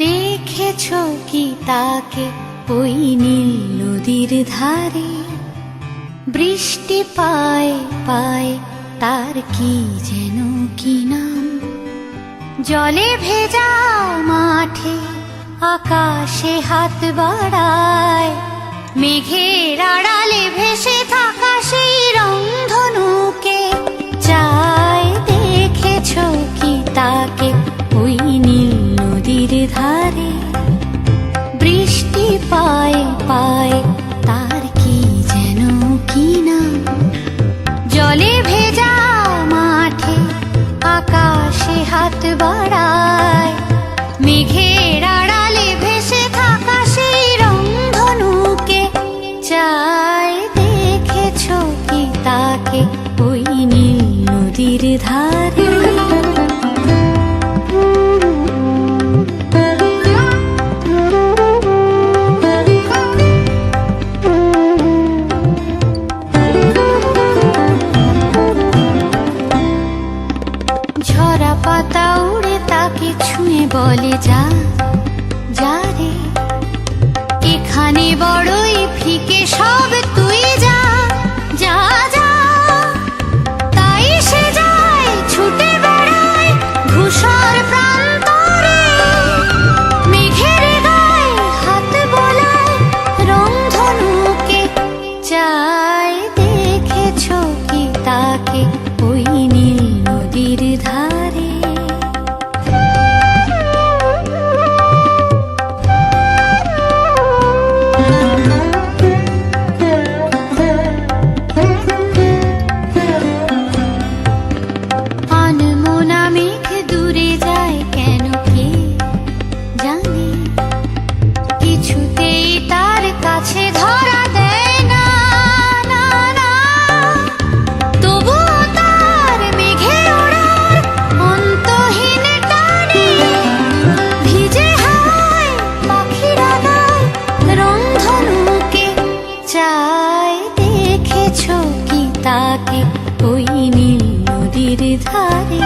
দেখেছো কি তাকে ওই নীল নদীর ধারে? বৃষ্টি পায় পায় তার কি যেন কি নাম। জলে ভেজা মাঠে আকাশে হাত বাড়ায়, মেঘের আড়ালে ভেসে থাকা সেই রংধনুকে চায়। দেখেছো কি তাকে ওই নীল নদীর ধারে? বৃষ্টি পায় পায় তার কি যেন কি নাম। জলে ভেজা মাঠে আকাশে হাত বাড়ায়, মেঘের আড়ালে ভেসে থাকা সেই রংধনুকে চায়। দেখেছো কি তাকে ওই নীল নদীর ধারে? ঝরা পাতা উড়ে তাকে ছুঁয়ে বলে যা যা রে, এখানে বড়ই ফিকে সব, তুই যা যা যা। তাই সে যায় ছুটে বেড়ায় ধূসর প্রান্তরে, মেঘের গায়ে হাত বোলায় রংধনুকে চায়। দেখেছো কি তাকে ওই নীল নদীর ধারে? আনমনা মেঘ দূরে যায় কেন কে জানে, কিছুতেই তার কাছে ধরা দেয় না না না। তবুও তার মেঘে ওড়ার অন্তহীন টানে, ভিজে হাওয়ায় পাখিরা গায় রংধনুকে চায়। দেখেছো কি তাকে ওই নীল নদীর ধারে?